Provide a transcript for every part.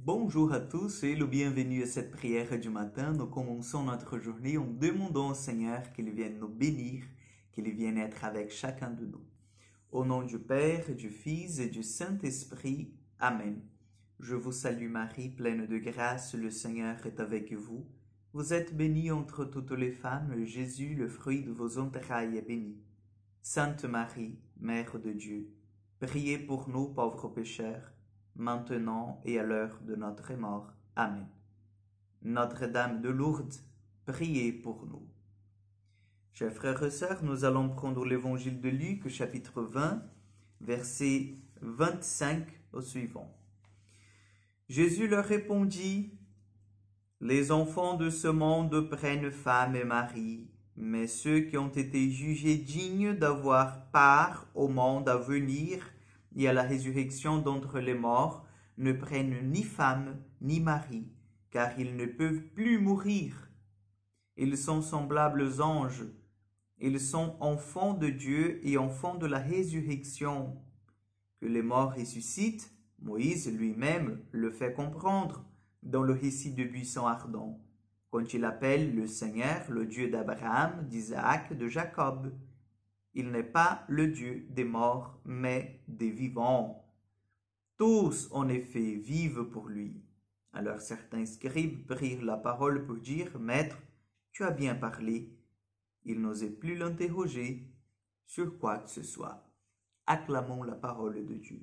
Bonjour à tous et le bienvenue à cette prière du matin. Nous commençons notre journée en demandant au Seigneur qu'il vienne nous bénir, qu'il vienne être avec chacun de nous. Au nom du Père, du Fils et du Saint-Esprit. Amen. Je vous salue Marie, pleine de grâce, le Seigneur est avec vous. Vous êtes bénie entre toutes les femmes, et Jésus, le fruit de vos entrailles, est béni. Sainte Marie, Mère de Dieu, priez pour nous pauvres pécheurs, maintenant et à l'heure de notre mort. Amen. Notre-Dame de Lourdes, priez pour nous. Chers frères et sœurs, nous allons prendre l'évangile de Luc, chapitre 20, verset 25 au suivant. Jésus leur répondit, « Les enfants de ce monde prennent femme et mari, mais ceux qui ont été jugés dignes d'avoir part au monde à venir et à la résurrection d'entre les morts ne prennent ni femme ni mari, car ils ne peuvent plus mourir. Ils sont semblables aux anges. Ils sont enfants de Dieu et enfants de la résurrection. Que les morts ressuscitent, Moïse lui-même le fait comprendre dans le récit de Buisson ardent, quand il appelle le Seigneur le Dieu d'Abraham, d'Isaac, de Jacob. Il n'est pas le Dieu des morts, mais des vivants. Tous, en effet, vivent pour lui. Alors certains scribes prirent la parole pour dire, « Maître, tu as bien parlé. » Ils n'osaient plus l'interroger sur quoi que ce soit. Acclamons la parole de Dieu.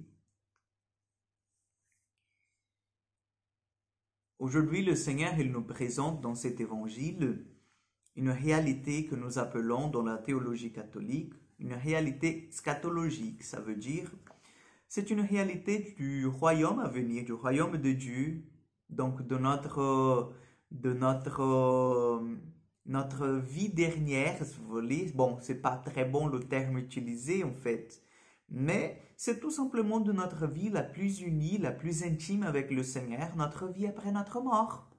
Aujourd'hui, le Seigneur, il nous présente dans cet évangile une réalité que nous appelons dans la théologie catholique, une réalité scatologique. Ça veut dire, c'est une réalité du royaume à venir, du royaume de Dieu, donc de notre vie dernière, si vous voulez. Bon, c'est pas très bon le terme utilisé en fait, mais c'est tout simplement de notre vie la plus unie, la plus intime avec le Seigneur, notre vie après notre mort.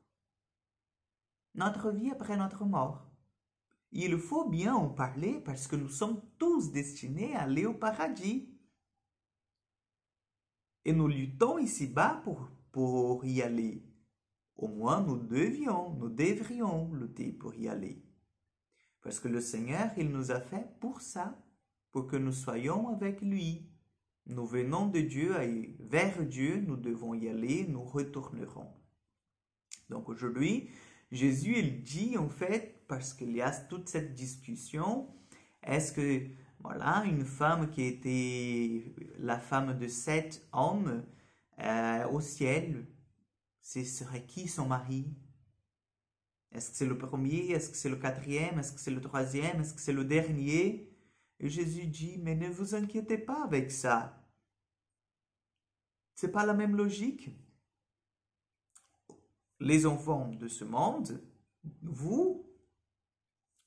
Notre vie après notre mort. Il faut bien en parler parce que nous sommes tous destinés à aller au paradis. Et nous luttons ici-bas pour y aller. Au moins, nous devrions lutter pour y aller. Parce que le Seigneur, il nous a fait pour ça, pour que nous soyons avec lui. Nous venons de Dieu et vers Dieu, nous devons y aller, nous retournerons. Donc aujourd'hui, Jésus, il dit en fait, parce qu'il y a toute cette discussion, est-ce que, voilà, une femme qui était la femme de 7 hommes au ciel, ce serait qui son mari? Est-ce que c'est le premier? Est-ce que c'est le quatrième? Est-ce que c'est le troisième? Est-ce que c'est le dernier? Et Jésus dit, mais ne vous inquiétez pas avec ça. C'est pas la même logique. Les enfants de ce monde, vous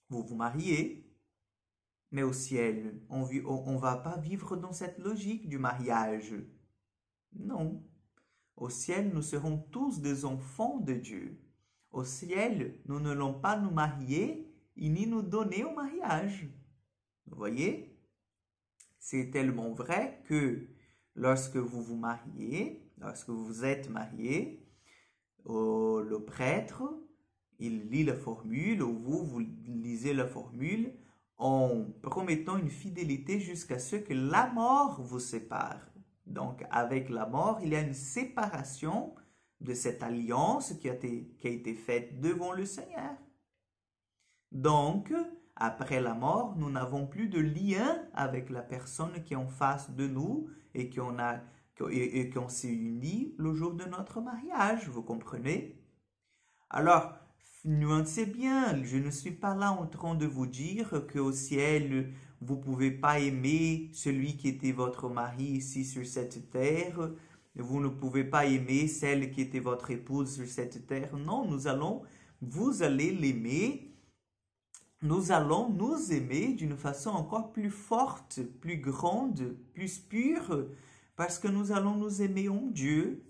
vous mariez, mais au ciel, on va pas vivre dans cette logique du mariage. Non. Au ciel, nous serons tous des enfants de Dieu. Au ciel, nous n'allons pas nous marier et ni nous donner au mariage. Vous voyez? C'est tellement vrai que lorsque vous vous mariez, lorsque vous êtes marié, le prêtre, il lit la formule, ou vous lisez la formule en promettant une fidélité jusqu'à ce que la mort vous sépare. Donc, avec la mort, il y a une séparation de cette alliance qui a été faite devant le Seigneur. Donc, après la mort, nous n'avons plus de lien avec la personne qui est en face de nous et qu'on s'est unis le jour de notre mariage, vous comprenez? Alors, nuancez bien, je ne suis pas là en train de vous dire qu'au ciel, vous ne pouvez pas aimer celui qui était votre mari ici sur cette terre, vous ne pouvez pas aimer celle qui était votre épouse sur cette terre. Non, vous allez l'aimer, nous allons nous aimer d'une façon encore plus forte, plus grande, plus pure, parce que nous allons nous aimer en Dieu.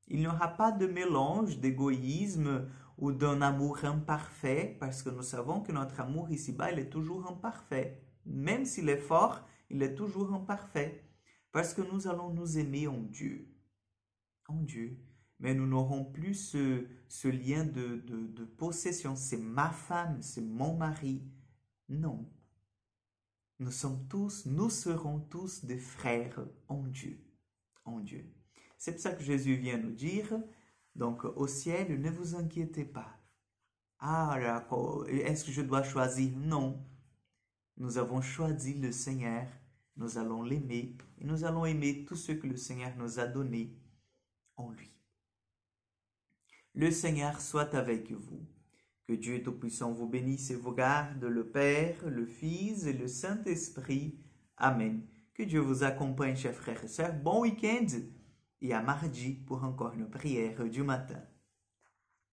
Il n'y aura pas de mélange d'égoïsme ou d'un amour imparfait, parce que nous savons que notre amour ici-bas, il est toujours imparfait. Même s'il est fort, il est toujours imparfait, parce que nous allons nous aimer en Dieu. En Dieu. mais nous n'aurons plus ce lien de possession. C'est ma femme, c'est mon mari. Non. Nous serons tous des frères en Dieu. En Dieu. C'est pour ça que Jésus vient nous dire, donc au ciel, ne vous inquiétez pas. Ah, d'accord, est-ce que je dois choisir? Non. Nous avons choisi le Seigneur, nous allons l'aimer, et nous allons aimer tout ce que le Seigneur nous a donné en lui. Le Seigneur soit avec vous. Que Dieu Tout-Puissant vous bénisse et vous garde, le Père, le Fils et le Saint-Esprit. Amen. Que Dieu vous accompagne, chers frères et sœurs. Bon week-end et à mardi pour encore une prière du matin.